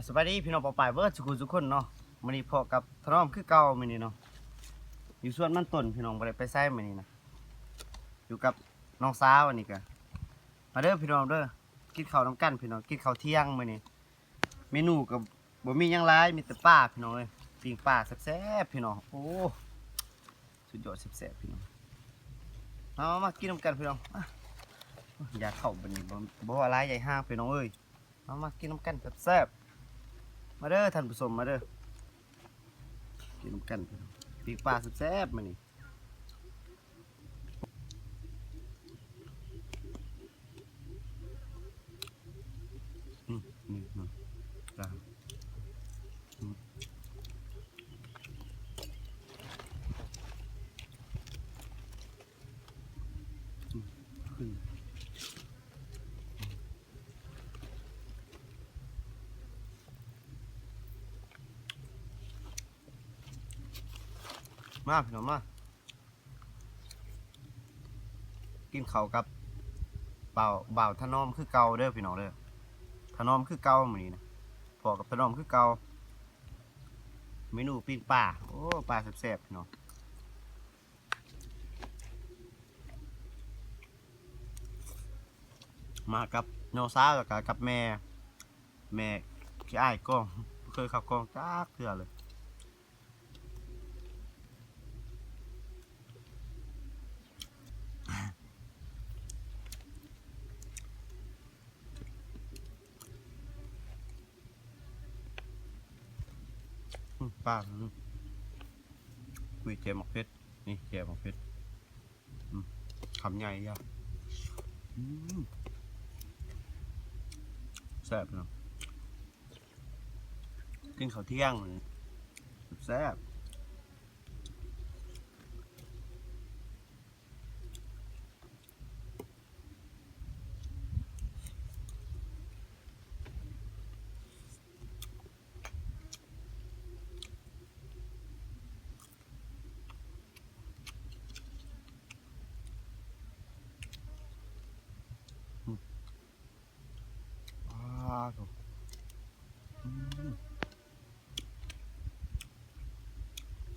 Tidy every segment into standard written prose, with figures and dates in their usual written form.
สวัสดีพี่น้องปอปายเบิร์ดทุกคนเนาะมื้อนี้พอกับถนอมคือเก่ามื้อนี้เนาะอยู่สวนมันต้นพี่น้องบ่ได้ไปไสมื้อนี้นะอยู่กับน้องสาวอันนี้ก็มาเด้อพี่น้องเด้อกินข้าวนำกันพี่น้องกินข้าวเที่ยงมื้อนี้เมนูก็บ่มีหยังหลายมีแต่ปลาพี่น้องเอ้ยปิ้งปลาแซ่บๆพี่น้องโอ้สุดยอดแซ่บๆพี่น้องเอามากินนำกันพี่น้องอยากเข้าบัดนี้บ่ว่าหลายใหญ่ห้างพี่น้องเอ้ยเอามากินนำกันแซ่บๆมาเด้อท่านผู้ชมมาเด้อกินนำกันพี่น้องปิ้งปลาแซ่บๆมื้อนี้นี่ปลาขึ้นมาพี่น้องมากินข้าวกับบ่าวถนอมคือเก่าเด้อพี่น้องเด้อถนอมคือเก่ามื้อนี้นะพอกับถนอมคือเก่าเมนูปิ้งปลาโอ้ปลาแซ่บๆพี่น้องมากับน้องสาวแล้วก็กับแม่ขี้อ้ายกล้องเคยเข้ากล้องจักเทื่อเลยปลาคุยเจหมกเพชรนี่เจหมกเพชรคำใหญ่ยะแซ่บเนาะกินข้าวเที่ยงแซ่บถูก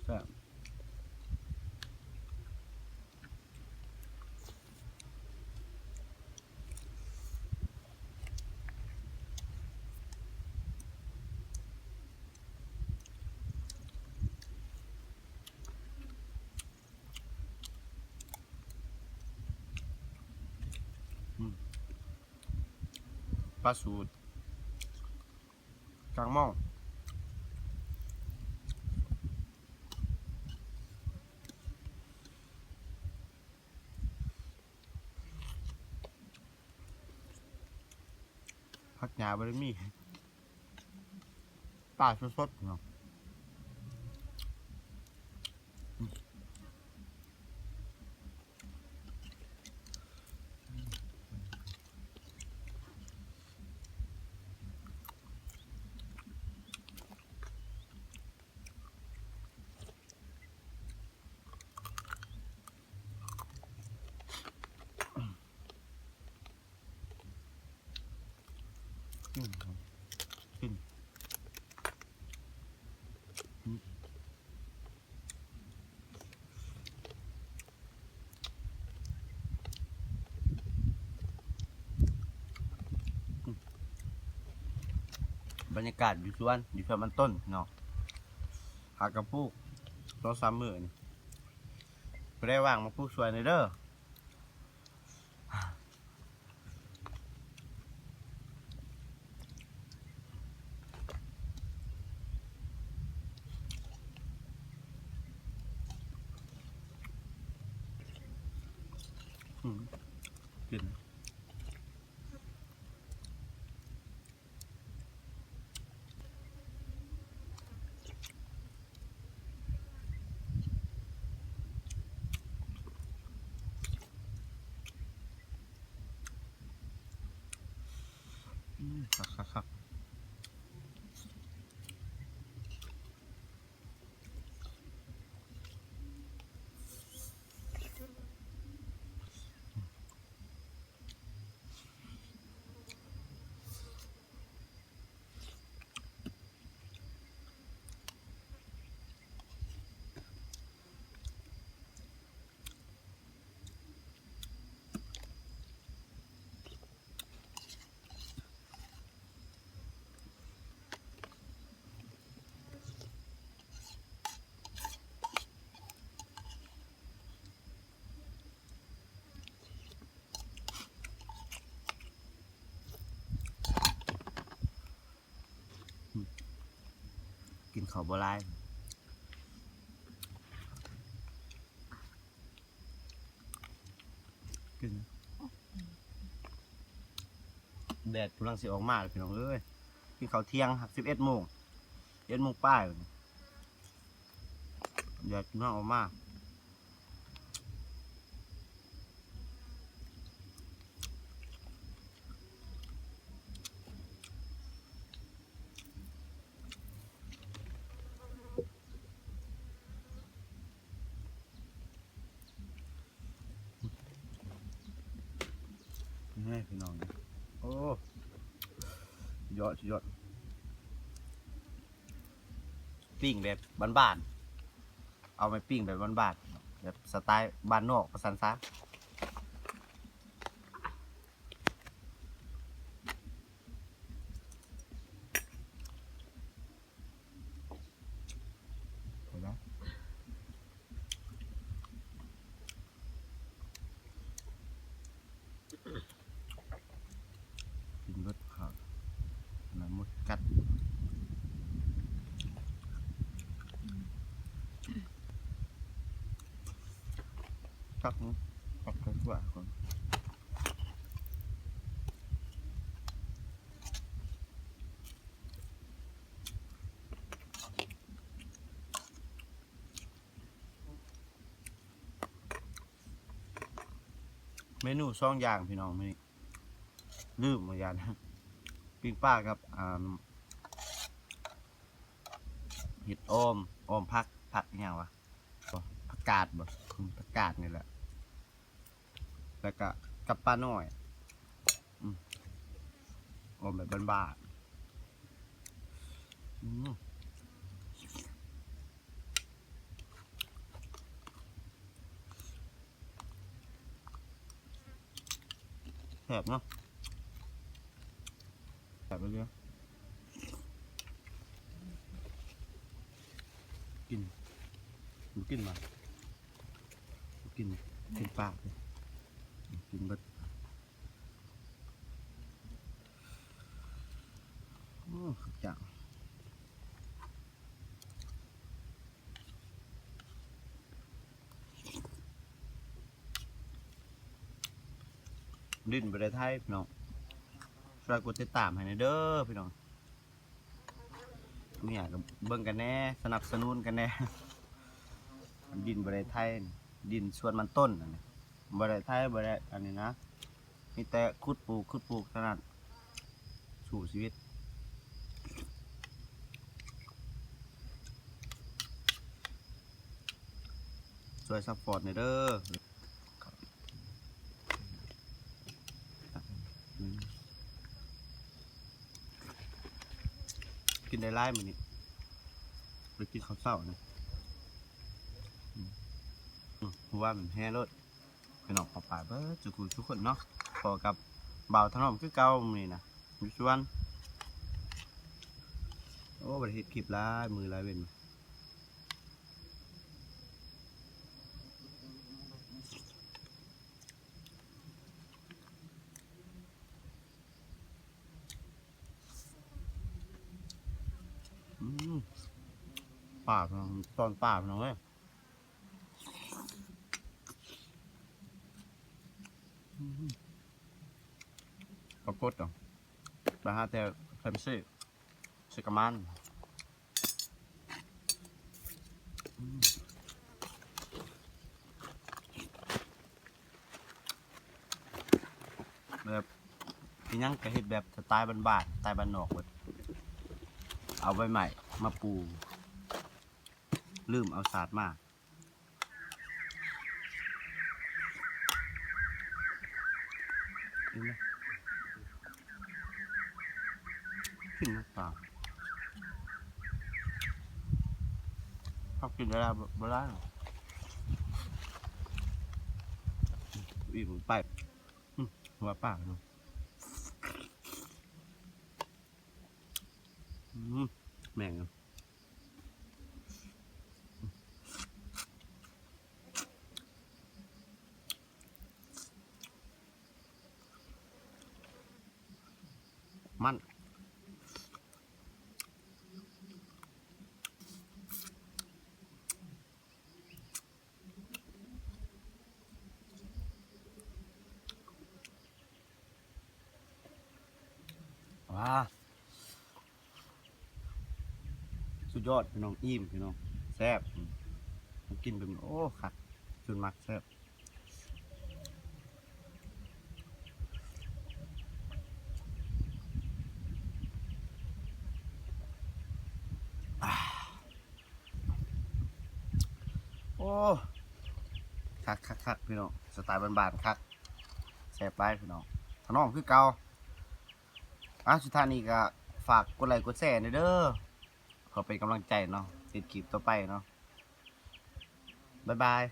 แซ่บปลาสูตรกลางหม้อผักหญ้าบริมีปลาสดๆเนาะกินบรรยากาศอยู่สวนมันต้นเนาะหากระปุกตัวซ้ำมือนี่ไม่ได้ว่างมาปลูกสวนเลยเด้อกินครับ กินข้าวโบราณกินแดดกำลังสิออกมาเลยพี่น้องเอ้ยกินข้าวเที่ยง11 โมง11 โมงป้ายแดดกำลังออกมาให้พี่น้องโอ้ยอดยอดปิ้งแบบบ้านๆเอาไปปิ้งแบบบ้านๆแบบสไตล์บ้านนอกประสันซะเห็นไหมกินรสข้าวน้ำมดกัดกักกักกันทั่วคนเมนู2 อย่างพี่น้องไม่ลืมเหมือนกันปิ้งป้าครับเห็ดอ้อมผักอหย่างวะผักกาดบ่ผักกาดนี่แหละแล้วก็กับปลาหน่อยอ้อมแบบบ้านๆแซ่บเนาะแซ่บไปเรื่อยกินกินมากินปากเลยกินเบิดจังดิ้นไปได้ไทยพี่น้องช่วยกดติดตามให้หน่อยเด้อพี่น้องไม่อยากเบิ่งกันแน่สนับสนุนกันแน่ดินบริไทยดินส่วนมันต้นบริไทยบริอันนี้นะมีแต่ขุดปลูกเท่านั้นสู่ชีวิตช่วยซัพพอร์ตหน่อยเด้อกินได้ไล่มื้อนี้ไปกินข้าวเช้านะเพราะว่ามันแห้รสพี่น้องป่าเบ้อจุกุทุกคนเนาะพอกับบ่าวถนอมคือเก่ามื้อนี้นะอยู่ส่วนโอ้บ่ได้เฮ็ดคลิปหลายมือหลายเว้นป่าพี่น้องตอนป่าพี่น้องเอ้ยปรากฏเหรอไปหาแต่แฟมซี่ซิกามันแบบที่ยังกระเฮ็ดแบบสไตล์บ้านๆสไตล์บ้านนอกเว้ยเอาใบใหม่มาปูลืมเอาศาสตร์มาขึ้นมาเปล่าชอบกินเวลาโบราณอีกไปหัวป่าเนาะแม่งมัน สุดยอดพี่น้องอิ่มพี่น้องแซ่บกินเป็นโอ้คักจนมักแซ่บโอ้คักพี่น้องสไตล์บ้านๆคักแซ่บไปพี่น้องถนอมคือเก่าสุดท้ายนี้ก็ฝากกดไลค์กดแชร์หน่อยเด้อขอเป็นกำลังใจเนาะติดคลิปต่อไปเนาะบ๊ายบาย